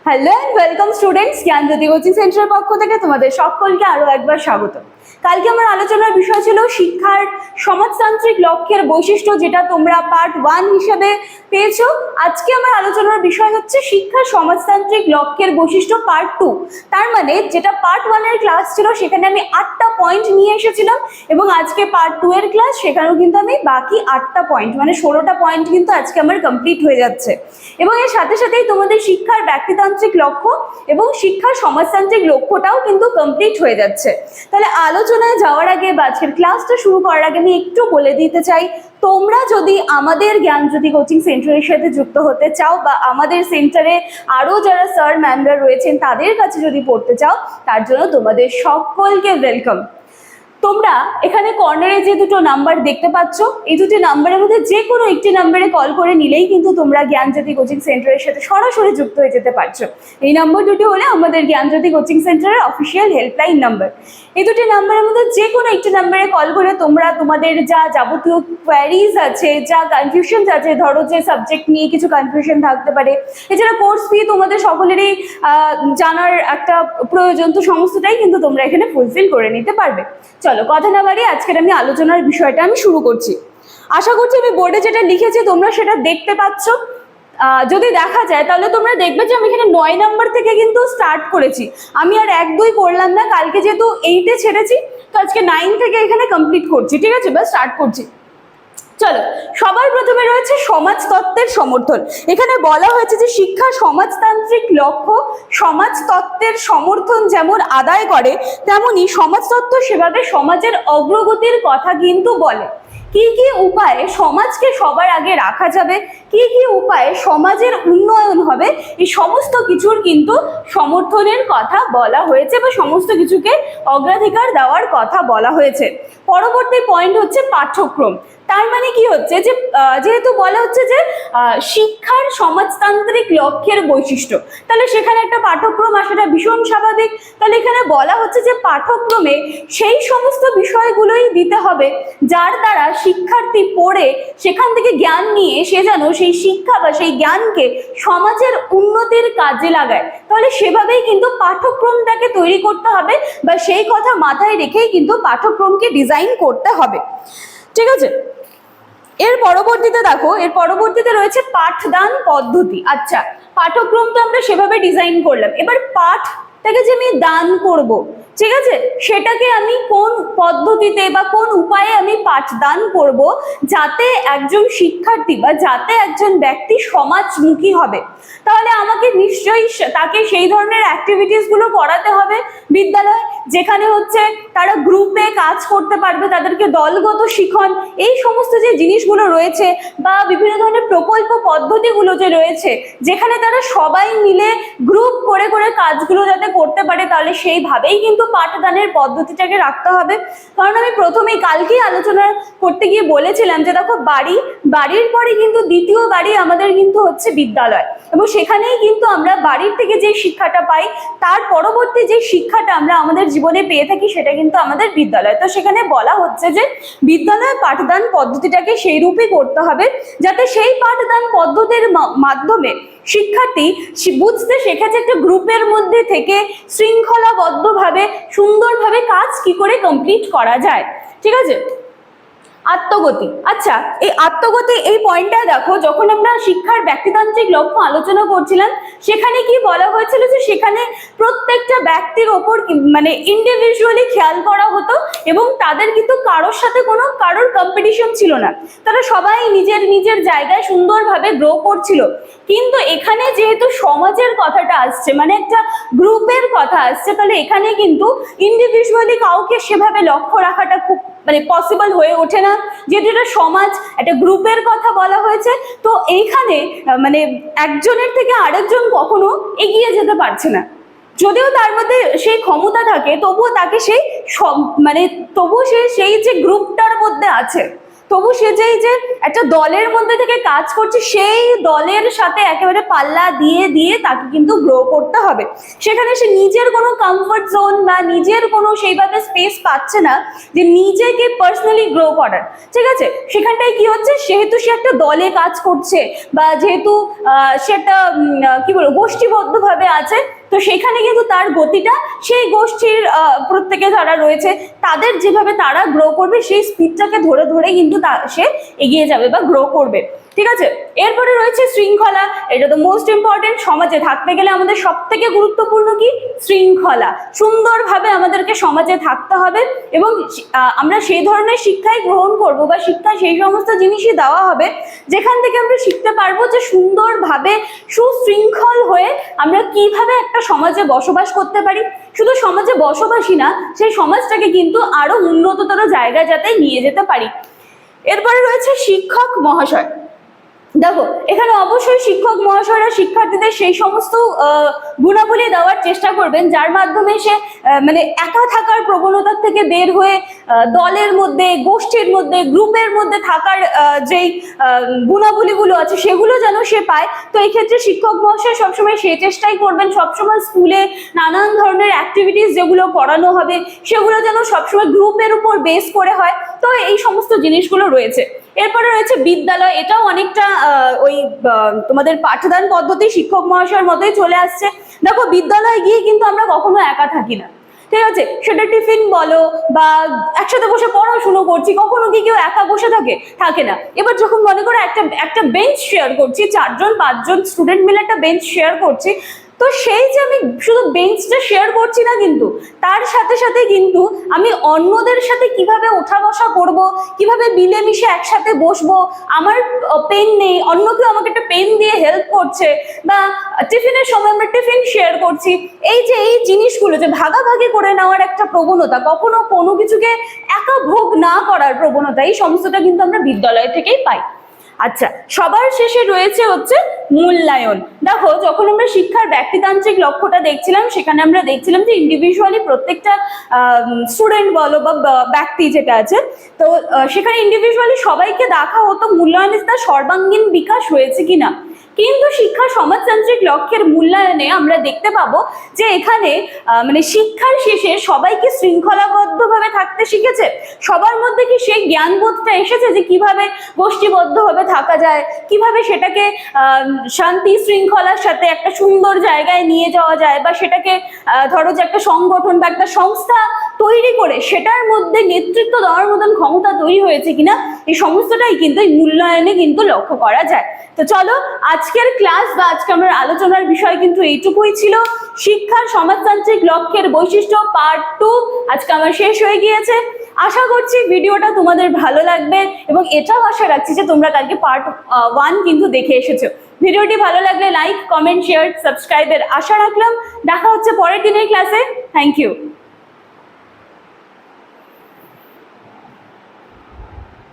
Hello and welcome students, Gyanjyoti coaching সেন্টারের পক্ষ থেকে তোমাদের সকলকে আরো একবার স্বাগত। কালকে আমার আলোচনার বিষয় ছিল শিক্ষার সমাজতান্ত্রিক লক্ষ্যের বৈশিষ্ট্য, যেটা তোমরা পার্ট 1 হিসেবে পেয়েছো। আজকে আমার আলোচনার বিষয় হচ্ছে শিক্ষার সমাজতান্ত্রিক লক্ষ্যের বৈশিষ্ট্য পার্ট 2। তার মানে যেটা পার্ট 1 এর ক্লাস ছিল সেখানে আমি 8টা পয়েন্ট নিয়ে এসেছিলাম, এবং আজকে পার্ট 2 এর ক্লাস, সেখানেও কিন্তু আমি বাকি 8টা পয়েন্ট মানে 16টা পয়েন্ট কিন্তু আজকে আমার কমপ্লিট হয়ে যাচ্ছে। এবং এর সাথে সাথেই তোমাদের শিক্ষার ব্যক্তিতান্ত্রিক লক্ষ্য এবং শিক্ষার সমাজতান্ত্রিক লক্ষ্যটাও কিন্তু কমপ্লিট হয়ে যাচ্ছে। তাহলে আলোচনায় যাওয়ার আগে বা আজকের ক্লাসটা শুরু করার আগে আমি একটু বলে দিতে চাই, তোমরা যদি আমাদের জ্ঞানজ্যোতি কোচিং সেন্টারের সাথে যুক্ত হতে চাও বা আমাদের সেন্টারে আরো যারা স্যার ম্যামরা রয়েছেন তাদের কাছে যদি পড়তে চাও, তার জন্য তোমাদের সকলকে ওয়েলকাম। তোমরা এখানে কর্নারে যে দুটো নাম্বার দেখতে পাচ্ছ, এই দুটি নাম্বারের মধ্যে যে কোনো একটি নাম্বারে কল করে নিলেই কিন্তু তোমরা জ্ঞানজ্যোতি কোচিং সেন্টারের সাথে সরাসরি যুক্ত হয়ে যেতে পারছো। এই নাম্বার দুটি হলে আমাদের জ্ঞানজ্যোতি কোচিং সেন্টারের অফিসিয়াল হেল্পলাইন নাম্বার। এই দুটি নাম্বারের মধ্যে যে কোনো একটি নাম্বারে কল করে তোমরা তোমাদের যা যাবতীয় কোয়ারিজ আছে, যা কনফিউশন আছে, ধরো যে সাবজেক্ট নিয়ে কিছু কনফিউশন থাকতে পারে, এছাড়া কোর্স ফি তোমাদের সকলেরই জানার একটা প্রয়োজন, তো সমস্তটাই কিন্তু তোমরা এখানে ফুলফিল করে নিতে পারবে। চলো কথা না বাড়িয়ে আজকের আমি আলোচনার বিষয়টা আমি শুরু করছি। আশা করছি আমি বোর্ডে যেটা লিখেছি তোমরা সেটা দেখতে পাচ্ছ। যদি দেখা যায় তাহলে তোমরা দেখবে যে আমি এখানে 9 নাম্বার থেকে কিন্তু স্টার্ট করেছি। আমি আর 1-2 করলাম না, কালকে যেহেতু 8-এ ছেড়েছি তো আজকে 9 থেকে এখানে কমপ্লিট করছি। ঠিক আছে, বা স্টার্ট করছি। চলো, সবার প্রথমে রয়েছে সমাজতত্ত্বের সমর্থন। এখানে বলা হয়েছে যে শিক্ষা সমাজতান্ত্রিক লক্ষ্য সমাজতত্ত্বের সমর্থন যেমন আদায় করে, তেমনি সমাজতত্ত্ব সেভাবে সমাজের অগ্রগতির কথা কিন্তু বলে। কি কি উপায়ে সমাজকে সবার আগে রাখা যাবে, কি কি উপায়ে সমাজের উন্নয়ন হবে, এই সমস্ত কিছুর কিন্তু সমর্থনের কথা বলা হয়েছে বা সমস্ত কিছুকে অগ্রাধিকার দেওয়ার কথা বলা হয়েছে। পরবর্তী পয়েন্ট হচ্ছে পাঠ্যক্রম। তার মানে কি হচ্ছে যে যেহেতু বলা হচ্ছে যে শিক্ষার সমাজতান্ত্রিক লক্ষ্যের বৈশিষ্ট্য, তাহলে সেখানে একটা পাঠ্যক্রম আসাটা ভীষণ স্বাভাবিক। তাহলে এখানে বলা হচ্ছে যে পাঠ্যক্রমে সেই সমস্ত বিষয়গুলোই দিতে হবে যার দ্বারা শিক্ষার্থী পড়ে সেখান থেকে জ্ঞান নিয়ে সে যেন সেই শিক্ষা বা সেই জ্ঞানকে সমাজের উন্নতির কাজে লাগায়। তাহলে সেভাবেই কিন্তু পাঠ্যক্রমটাকে তৈরি করতে হবে বা সেই কথা মাথায় রেখেই কিন্তু পাঠ্যক্রমকে ডিজাইন করতে হবে। ঠিক আছে, এর পরবর্তীতে দেখো, এর পরবর্তীতে রয়েছে পাঠদান পদ্ধতি। আচ্ছা, পাঠ্যক্রম তো আমরা সেভাবে ডিজাইন করলাম, এবার পাঠটাকে যে আমি দান করব, ঠিক আছে, সেটাকে আমি কোন পদ্ধতিতে বা কোন উপায়ে আমি পাঠদান করব যাতে একজন শিক্ষার্থী বা যাতে একজন ব্যক্তি সমাজমুখী হবে। তাহলে আমাকে নিশ্চয়ই তাকে সেই ধরনের অ্যাক্টিভিটিস গুলো করাতে হবে বিদ্যালয়, যেখানে হচ্ছে তারা গ্রুপে কাজ করতে পারবে, তাদেরকে দলগত শিখন, এই সমস্ত যে জিনিসগুলো রয়েছে বা বিভিন্ন ধরনের প্রকল্প পদ্ধতিগুলো যে রয়েছে যেখানে তারা সবাই মিলে গ্রুপ করে করে কাজগুলো যাতে করতে পারে, তাহলে সেইভাবেই কিন্তু পাঠদানের পদ্ধতিটাকে রাখতে হবে। কারণ আমি প্রথমেই কালকেই আলোচনা করতে গিয়ে বলেছিলাম যে দেখো, বাড়ির পরে কিন্তু দ্বিতীয় বাড়ি আমাদের কিন্তু হচ্ছে বিদ্যালয়, এবং সেখানেই কিন্তু আমরা বাড়ির থেকে যে শিক্ষাটা পাই তার পরবর্তী যে শিক্ষাটা আমরা আমাদের জীবনে পেয়ে থাকি সেটা কিন্তু আমাদের বিদ্যালয়। তো সেখানে বলা হচ্ছে যে বিদ্যালয় পাঠদান পদ্ধতিটাকে সেই রূপে করতে হবে যাতে সেই পাঠদান পদ্ধতির মাধ্যমে শিক্ষার্থী বুঝতে শেখেছে একটা গ্রুপের মধ্যে থেকে শৃঙ্খলাবদ্ধভাবে সুন্দরভাবে কাজ কি করে কমপ্লিট করা যায়। ঠিক আছে, আত্মগতি। আচ্ছা, এই আত্মগতি এই পয়েন্টটা দেখো, যখন আমরা শিক্ষার ব্যক্তিতান্ত্রিক লক্ষ্য আলোচনা করছিলাম সেখানে কি বলা হয়েছিল যে সেখানে প্রত্যেকটা ব্যক্তির ওপর মানে ইন্ডিভিজুয়ালি খেয়াল করা হতো এবং তাদের কিন্তু কারোর সাথে কারোর কম্পিটিশন ছিল না, তারা সবাই নিজের নিজের জায়গায় সুন্দরভাবে গ্রো করছিল। কিন্তু এখানে যেহেতু সমাজের কথাটা আসছে, মানে একটা গ্রুপের কথা আসছে, তাহলে এখানে কিন্তু ইন্ডিভিজুয়ালি কাউকে সেভাবে লক্ষ্য রাখাটা খুব মানে পসিবল হয়ে ওঠে না, যেহেতু এটা সমাজ, একটা গ্রুপের কথা বলা হয়েছে। তো এইখানে মানে একজনের থেকে আরেকজন কখনো এগিয়ে যেতে পারছে না, যদিও তার মধ্যে সেই ক্ষমতা থাকে তবুও তাকে সেই তবুও সে সেই যে গ্রুপটার মধ্যে আছে তবু সে যে একটা দলের মধ্যে থেকে কাজ করছে, সেই দলের সাথে একেবারে পাল্লা দিয়ে দিয়ে তাকে কিন্তু গ্রো করতে হবে। সেখানে সে নিজের কোনো কমফর্ট জোন বা নিজের কোনো সেইভাবে স্পেস পাচ্ছে না যে নিজেকে পার্সোনালি গ্রো করার, ঠিক আছে। সেখানটায় কি হচ্ছে, সেহেতু সে একটা দলে কাজ করছে বা যেহেতু সে একটা কি বলবো গোষ্ঠীবদ্ধভাবে আছে, তো সেখানে কিন্তু তার গতিটা সেই গোষ্ঠীর প্রত্যেকে যারা রয়েছে তাদের যেভাবে তারা গ্রো করবে সেই স্পিডটাকে ধরে ধরে কিন্তু সে এগিয়ে যাবে বা গ্রো করবে, ঠিক আছে। এরপরে রয়েছে শৃঙ্খলা। এটা তো মোস্ট ইম্পর্টেন্ট। সমাজে থাকতে গেলে আমাদের সব থেকে গুরুত্বপূর্ণ কি, শৃঙ্খলা। সুন্দরভাবে আমাদেরকে সমাজে থাকতে হবে এবং আমরা সেই ধরনের শিক্ষাই গ্রহণ করব বা শিক্ষা সেই সমস্ত জিনিসই দেওয়া হবে যেখান থেকে আমরা শিখতে পারবো যে সুন্দরভাবে সুশৃঙ্খল হয়ে আমরা কিভাবে একটা সমাজে বসবাস করতে পারি। শুধু সমাজে বসবাসই না, সেই সমাজটাকে কিন্তু আরো উন্নততর জায়গায় যাতে নিয়ে যেতে পারি। এরপরে রয়েছে শিক্ষক মহাশয়। দেখো, এখানে অবশ্যই শিক্ষক মহাশয়রা শিক্ষার্থীদের সেই সমস্ত গুণাবলী দেওয়ার চেষ্টা করবেন যার মাধ্যমে সে মানে একা থাকার প্রবণতার থেকে বের হয়ে দলের মধ্যে, গোষ্ঠীর মধ্যে, গ্রুপের মধ্যে থাকার যেই গুণাবলীগুলো আছে সেগুলো যেন সে পায়। তো এই ক্ষেত্রে শিক্ষক মহাশয় সবসময় সেই চেষ্টাই করবেন, সবসময় স্কুলে নানান ধরনের অ্যাক্টিভিটিস যেগুলো করানো হবে সেগুলো যেন সবসময় গ্রুপের উপর বেস করে হয়। তো এই সমস্ত জিনিসগুলো রয়েছে। এরপরে রয়েছে বিদ্যালয়। এটাও অনেকটা ওই তোমাদের পাঠদান পদ্ধতি শিক্ষক মহাশয়ের মতোই চলে আসছে। দেখো, বিদ্যালয়ে গিয়ে কিন্তু আমরা কখনো একা থাকি না, ঠিক আছে। সেটা টিফিন বলো বা একসাথে বসে পড়াশুনো করছি, কখনো কি কেউ একা বসে থাকে না। এবার যখন মনে করো একটা বেঞ্চ শেয়ার করছি, 4-5 স্টুডেন্ট মিলে একটা বেঞ্চ শেয়ার করছি, তো সেই যে আমি শুধু বেঞ্চটা শেয়ার করছি না, কিন্তু তার সাথে সাথে কিন্তু আমি অন্যদের সাথে কিভাবে ওঠা বসা করব, কিভাবে মিলেমিশে একসাথে বসবো, আমার পেন নেই, অন্য কেউ আমাকে একটা পেন দিয়ে হেল্প করছে, বা টিফিনের সময় আমরা টিফিন শেয়ার করছি। এই যে এই জিনিসগুলো যে ভাগাভাগি করে নেওয়ার একটা প্রবণতা, কখনো কোনো কিছুকে একা ভোগ না করার প্রবণতা, এই সমস্তটা কিন্তু আমরা বিদ্যালয় থেকেই পাই। আচ্ছা, সবার শেষে রয়েছে হচ্ছে মূল্যায়ন। দেখো, যখন আমরা শিক্ষার ব্যক্তিতান্ত্রিক লক্ষ্যটা দেখছিলাম সেখানে আমরা দেখছিলাম যে ইন্ডিভিজুয়ালি প্রত্যেকটা স্টুডেন্ট বলো বা ব্যক্তি যেটা আছে, তো সেখানে ইন্ডিভিজুয়ালি সবাইকে দেখা হতো মূল্যায়নে তার সর্বাঙ্গীন বিকাশ হয়েছে কিনা। কিন্তু শিক্ষা সমাজতান্ত্রিক লক্ষ্যের মূল্যায়নে আমরা দেখতে পাবো যে এখানে মানে শিক্ষার শেষে সবাইকে শৃঙ্খলাবদ্ধভাবে থাকতে শিখেছে, সবার মধ্যে কি সেই জ্ঞানবোধটা এসেছে যে কিভাবে গোষ্ঠীবদ্ধভাবে থাকা যায়, কিভাবে সেটাকে শান্তি শৃঙ্খলার সাথে একটা সুন্দর জায়গায় নিয়ে যাওয়া যায়, বা সেটাকে ধরো যে একটা সংগঠন বা একটা সংস্থা তৈরি করে সেটার মধ্যে নেতৃত্ব দেওয়ার মতন ক্ষমতা তৈরি হয়েছে কিনা, এই সমস্তটাই কিন্তু এই মূল্যায়নে কিন্তু লক্ষ্য করা যায়। তো চলো, আজকের ক্লাস বা আজকে আমার আলোচনার বিষয় কিন্তু এইটুকুই ছিল। শিক্ষার সমাজতান্ত্রিক লক্ষ্যের বৈশিষ্ট্য পার্ট 2 আজকে আমার শেষ হয়ে গিয়েছে। আশা করছি ভিডিওটা তোমাদের ভালো লাগবে এবং এটাও আশা রাখছি যে তোমরা কালকে পার্ট 1 কিন্তু দেখে এসেছো। ভিডিওটি ভালো লাগলে লাইক, কমেন্ট, শেয়ার, সাবস্ক্রাইবের আশা রাখলাম। দেখা হচ্ছে পরের দিনের ক্লাসে। Thank you.